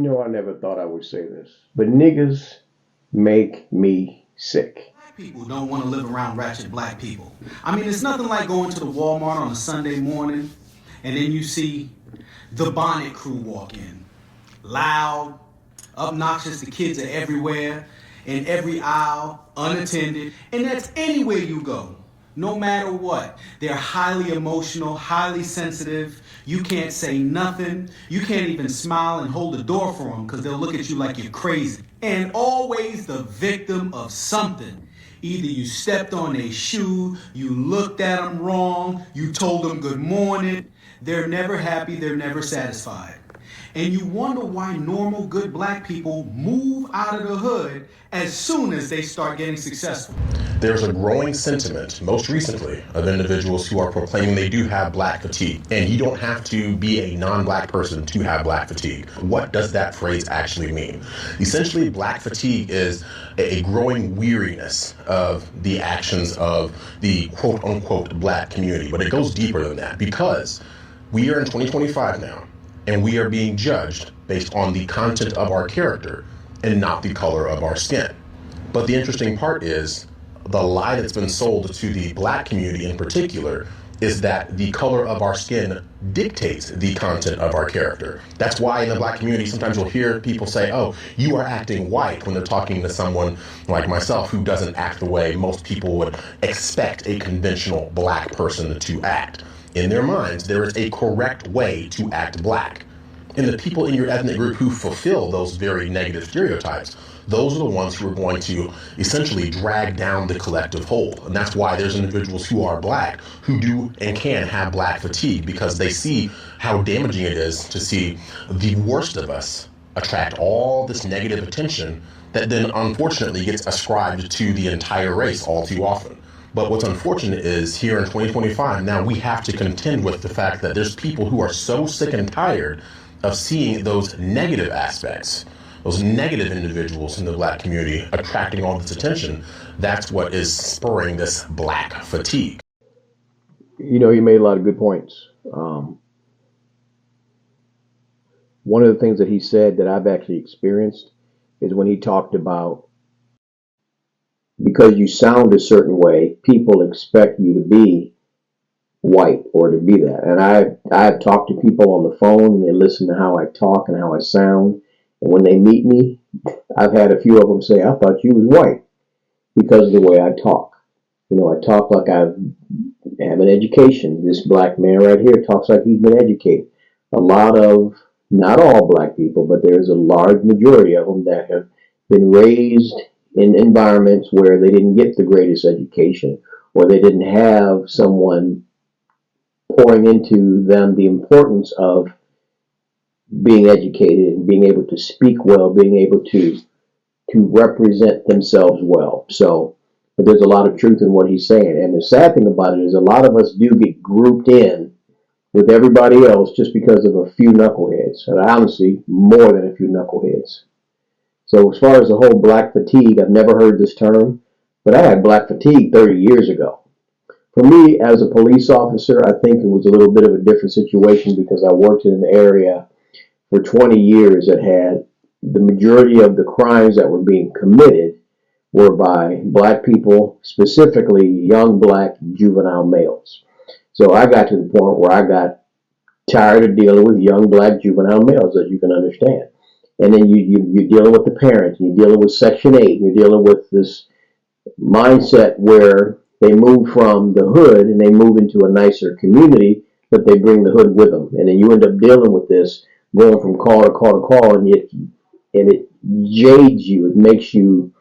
I never thought I would say this, but niggas make me sick. Black people don't want to live around ratchet black people. I mean, it's nothing like going to the Walmart on a Sunday morning and then you see the bonnet crew walk in. Loud, obnoxious, the kids are everywhere, in every aisle, unattended, and that's anywhere you go. No matter what. They're highly emotional, highly sensitive. You can't say nothing. You can't even smile and hold the door for them because they'll look at you like you're crazy. And always the victim of something. Either you stepped on a shoe, you looked at them wrong, you told them good morning. They're never happy, they're never satisfied. And you wonder why normal, good black people move out of the hood as soon as they start getting successful. There's a growing sentiment, most recently, of individuals who are proclaiming they do have black fatigue. And you don't have to be a non-black person to have black fatigue. What does that phrase actually mean? Essentially, black fatigue is a growing weariness of the actions of the quote-unquote black community. But it goes deeper than that because we are in 2025 now, and we are being judged based on the content of our character and not the color of our skin. But the interesting part is the lie that's been sold to the black community in particular is that the color of our skin dictates the content of our character. That's why in the black community, sometimes you'll hear people say, oh, you are acting white when they're talking to someone like myself who doesn't act the way most people would expect a conventional black person to act. In their minds, there is a correct way to act black. And the people in your ethnic group who fulfill those very negative stereotypes, those are the ones who are going to essentially drag down the collective whole. And that's why there's individuals who are black who do and can have black fatigue because they see how damaging it is to see the worst of us attract all this negative attention that then unfortunately gets ascribed to the entire race all too often. But what's unfortunate is here in 2025, now we have to contend with the fact that there's people who are so sick and tired of seeing those negative aspects, those negative individuals in the black community attracting all this attention. That's what is spurring this black fatigue. You made a lot of good points. One of the things that he said that I've actually experienced is when he talked about because you sound a certain way, people expect you to be white or to be that. And I've talked to people on the phone and they listen to how I talk and how I sound. And when they meet me, I've had a few of them say, I thought you was white because of the way I talk. I talk like I have an education. This black man right here talks like he's been educated. A lot of, not all black people, but there's a large majority of them that have been raised in environments where they didn't get the greatest education or they didn't have someone pouring into them the importance of being educated and being able to speak well, being able to represent themselves well. So, but there's a lot of truth in what he's saying. And the sad thing about it is a lot of us do get grouped in with everybody else just because of a few knuckleheads. And honestly, more than a few knuckleheads. So as far as the whole black fatigue, I've never heard this term, but I had black fatigue 30 years ago. For me, as a police officer, I think it was a little bit of a different situation because I worked in an area for 20 years that had the majority of the crimes that were being committed were by black people, specifically young black juvenile males. So I got to the point where I got tired of dealing with young black juvenile males, as you can understand. And then you're dealing with the parents, and you're dealing with Section 8, and you're dealing with this mindset where they move from the hood and they move into a nicer community, but they bring the hood with them. And then you end up dealing with this, going from call to call to call, and it jades you. It makes you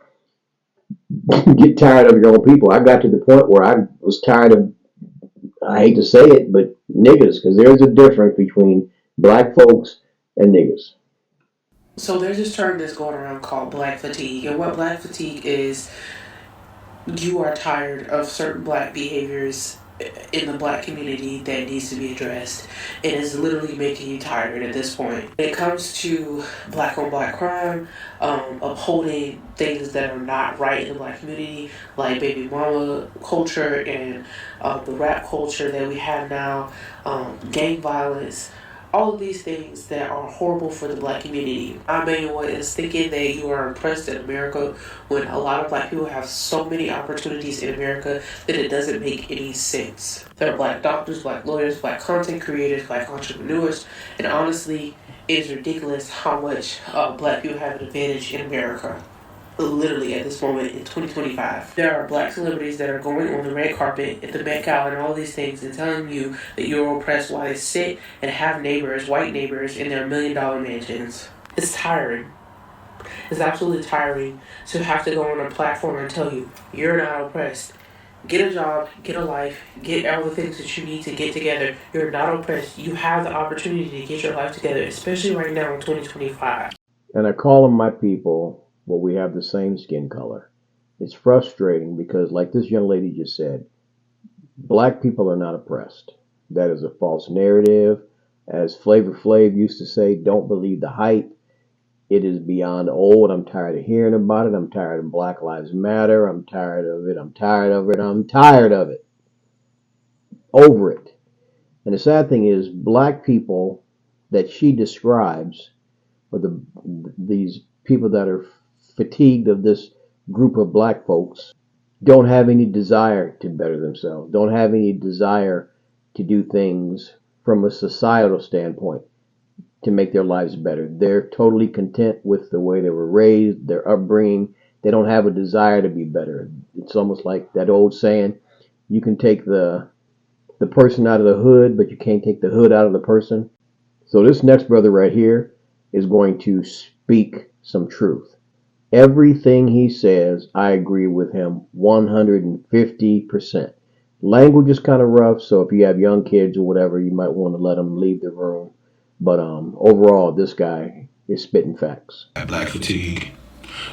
get tired of your own people. I got to the point where I was tired of, I hate to say it, but niggas, because there's a difference between black folks and niggas. So there's this term that's going around called black fatigue. And what black fatigue is, you are tired of certain black behaviors in the black community that needs to be addressed. It is literally making you tired at this point. When it comes to black on black crime, upholding things that are not right in the black community, like baby mama culture and the rap culture that we have now, gang violence, all of these things that are horrible for the black community. I mean, what is thinking that you are oppressed in America when a lot of black people have so many opportunities in America that it doesn't make any sense. There are black doctors, black lawyers, black content creators, black entrepreneurs, and honestly, it is ridiculous how much black people have an advantage in America. Literally at this moment in 2025. There are black celebrities that are going on the red carpet at the Met Gala and all these things and telling you that you're oppressed while they sit and have neighbors, white neighbors, in their $1 million mansions. It's tiring. It's absolutely tiring to have to go on a platform and tell you you're not oppressed. Get a job, get a life, get all the things that you need to get together. You're not oppressed. You have the opportunity to get your life together, especially right now in 2025. And I call them my people. Well, we have the same skin color. It's frustrating because, like this young lady just said, black people are not oppressed. That is a false narrative. As Flavor Flav used to say, don't believe the hype. It is beyond old. I'm tired of hearing about it. I'm tired of Black Lives Matter. I'm tired of it. I'm tired of it. I'm tired of it. Over it. And the sad thing is, black people that she describes, or these people that are fatigued of this group of black folks, don't have any desire to better themselves, don't have any desire to do things from a societal standpoint to make their lives better. They're totally content with the way they were raised, their upbringing. They don't have a desire to be better. It's almost like that old saying, you can take the person out of the hood, but you can't take the hood out of the person. So this next brother right here is going to speak some truth. Everything he says, I agree with him 150%. Language is kind of rough, so if you have young kids or whatever, you might want to let them leave the room. But overall, this guy is spitting facts. Black fatigue,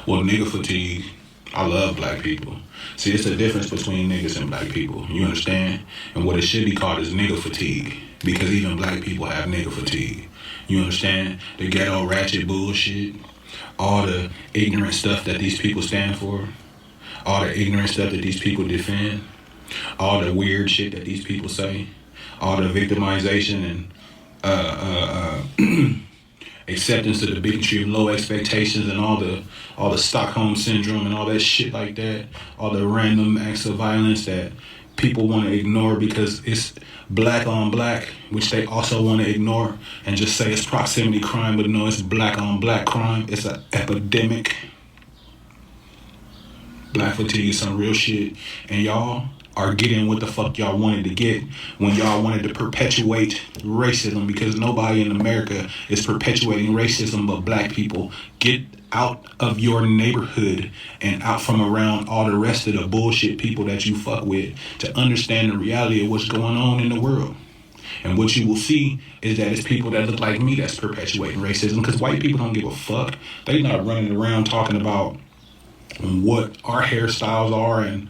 well, nigga fatigue. I love black people. See, it's the difference between niggas and black people. You understand? And what it should be called is nigga fatigue. Because even black people have nigga fatigue. You understand? The ghetto ratchet bullshit. All the ignorant stuff that these people stand for. All the ignorant stuff that these people defend. All the weird shit that these people say. All the victimization and acceptance of the bigotry of low expectations and all the Stockholm syndrome and all that shit like that, all the random acts of violence that people want to ignore because it's black on black, which they also want to ignore and just say it's proximity crime, but no, it's black on black crime. It's an epidemic. Black fatigue is some real shit, and y'all are getting what the fuck y'all wanted to get when y'all wanted to perpetuate racism, because nobody in America is perpetuating racism but black people. Get out of your neighborhood and out from around all the rest of the bullshit people that you fuck with to understand the reality of what's going on in the world. And what you will see is that it's people that look like me that's perpetuating racism, because white people don't give a fuck. They not running around talking about what our hairstyles are and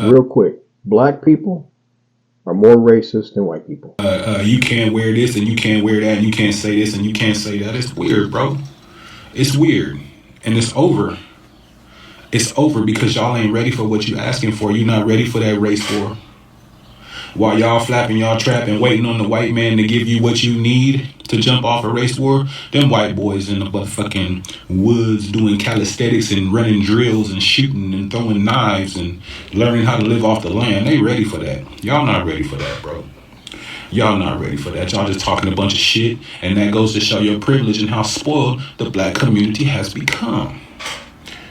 real quick, black people are more racist than white people. You can't wear this and you can't wear that and you can't say this and you can't say that. It's weird, bro. It's weird. And it's over. It's over because y'all ain't ready for what you asking for. You're not ready for that race war. While y'all flapping y'all trap and waiting on the white man to give you what you need to jump off a race war, them white boys in the motherfucking woods doing calisthenics and running drills and shooting and throwing knives and learning how to live off the land, they ready for that. Y'all not ready for that, bro. Y'all not ready for that. Y'all just talking a bunch of shit, and that goes to show your privilege and how spoiled the black community has become.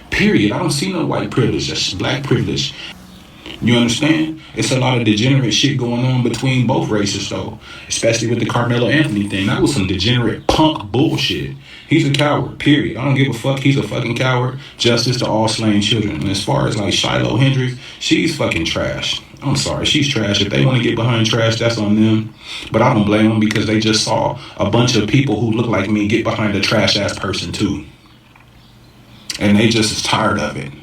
Period. I don't see no white privilege. That's black privilege. You understand? It's a lot of degenerate shit going on between both races, though. Especially with the Carmelo Anthony thing. That was some degenerate punk bullshit. He's a coward, period. I don't give a fuck. He's a fucking coward. Justice to all slain children. And as far as like Shiloh Hendrix, she's fucking trash. I'm sorry, she's trash. If they want to get behind trash, that's on them. But I don't blame them because they just saw a bunch of people who look like me get behind a trash-ass person, too. And they just as tired of it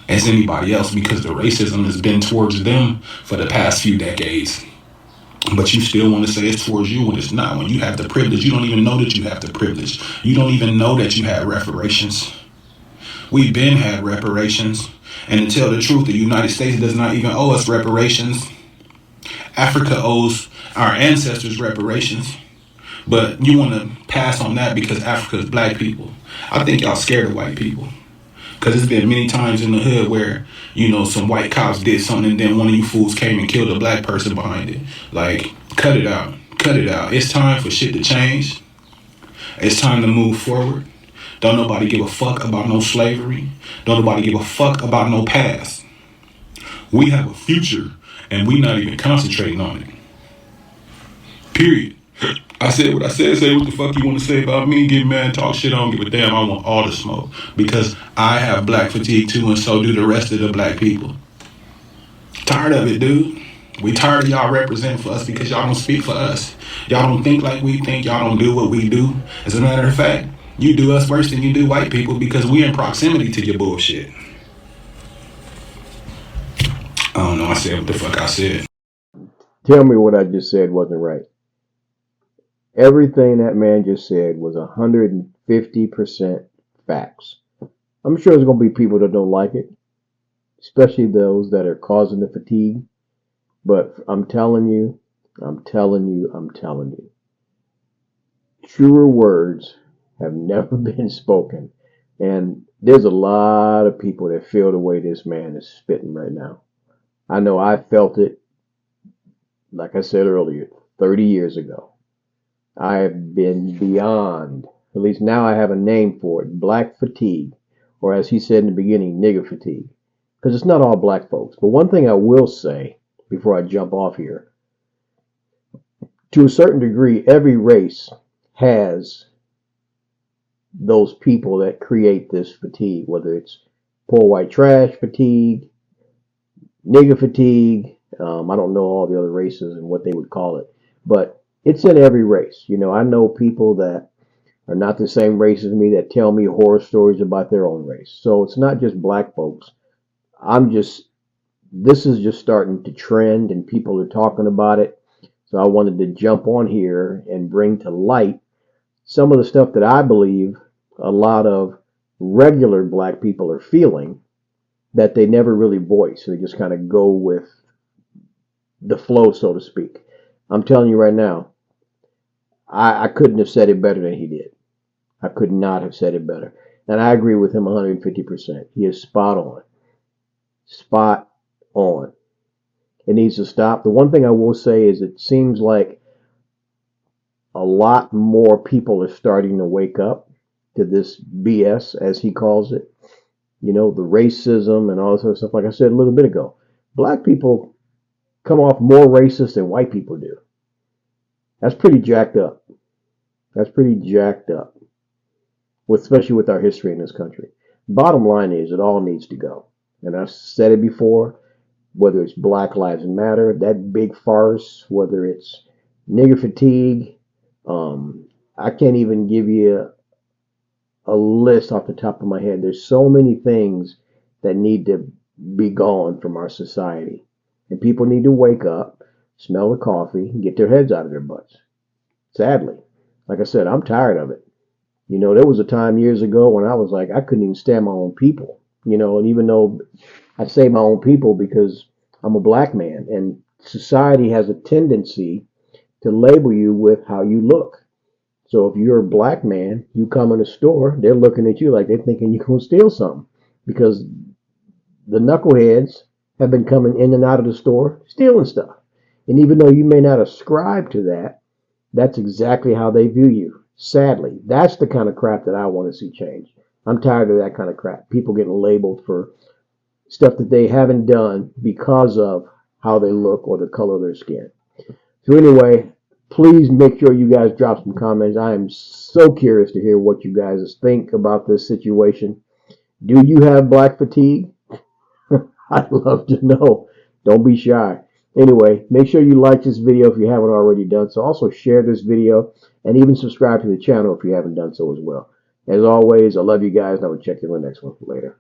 as anybody else because the racism has been towards them for the past few decades. But you still want to say it's towards you when it's not. When you have the privilege, you don't even know that you have the privilege. You don't even know that you had reparations. We've been had reparations. And to tell the truth, the United States does not even owe us reparations. Africa owes our ancestors reparations. But you want to pass on that because Africa is black people. I think y'all scared of white people. Because it's been many times in the hood where, some white cops did something and then one of you fools came and killed a black person behind it. Like, cut it out. Cut it out. It's time for shit to change. It's time to move forward. Don't nobody give a fuck about no slavery. Don't nobody give a fuck about no past. We have a future and we not even concentrating on it. Period. I said what I said. Say what the fuck you want to say about me. Get mad, talk shit. I don't give a damn. I want all the smoke because I have black fatigue too, and so do the rest of the black people. Tired of it, dude. We tired of y'all representing for us because y'all don't speak for us. Y'all don't think like we think. Y'all don't do what we do. As a matter of fact, you do us worse than you do white people because we in proximity to your bullshit. I don't know. I said what the fuck I said. Tell me what I just said wasn't right. Everything that man just said was 150% facts. I'm sure there's going to be people that don't like it, especially those that are causing the fatigue. But I'm telling you, truer words have never been spoken. And there's a lot of people that feel the way this man is spitting right now. I know I felt it, like I said earlier, 30 years ago. I have been beyond, at least now I have a name for it, black fatigue, or as he said in the beginning, nigger fatigue. Because it's not all black folks. But one thing I will say before I jump off here, to a certain degree, every race has those people that create this fatigue, whether it's poor white trash fatigue, nigger fatigue, I don't know all the other races and what they would call it, but it's in every race. I know people that are not the same race as me that tell me horror stories about their own race. So it's not just black folks. This is just starting to trend and people are talking about it. So I wanted to jump on here and bring to light some of the stuff that I believe a lot of regular black people are feeling that they never really voice. They just kind of go with the flow, so to speak. I'm telling you right now, I couldn't have said it better than he did. I could not have said it better. And I agree with him 150%. He is spot on. Spot on. It needs to stop. The one thing I will say is it seems like a lot more people are starting to wake up to this BS, as he calls it. The racism and all this other stuff. Like I said a little bit ago, black people come off more racist than white people do. That's pretty jacked up. Especially with our history in this country. Bottom line is, it all needs to go. And I've said it before, whether it's Black Lives Matter, that big farce, whether it's nigger fatigue, I can't even give you a list off the top of my head. There's so many things that need to be gone from our society. And people need to wake up, smell the coffee, and get their heads out of their butts. Sadly. Like I said, I'm tired of it. There was a time years ago when I was like, I couldn't even stand my own people. And even though I say my own people because I'm a black man, and society has a tendency to label you with how you look. So if you're a black man, you come in a store, they're looking at you like they're thinking you're going to steal something, because the knuckleheads have been coming in and out of the store stealing stuff. And even though you may not ascribe to that, that's exactly how they view you. Sadly, that's the kind of crap that I want to see change. I'm tired of that kind of crap. People getting labeled for stuff that they haven't done because of how they look or the color of their skin. So anyway, please make sure you guys drop some comments. I am so curious to hear what you guys think about this situation. Do you have black fatigue? I'd love to know. Don't be shy. Anyway, make sure you like this video if you haven't already done so. Also share this video and even subscribe to the channel if you haven't done so as well. As always, I love you guys, and I will check you in the next one. Later.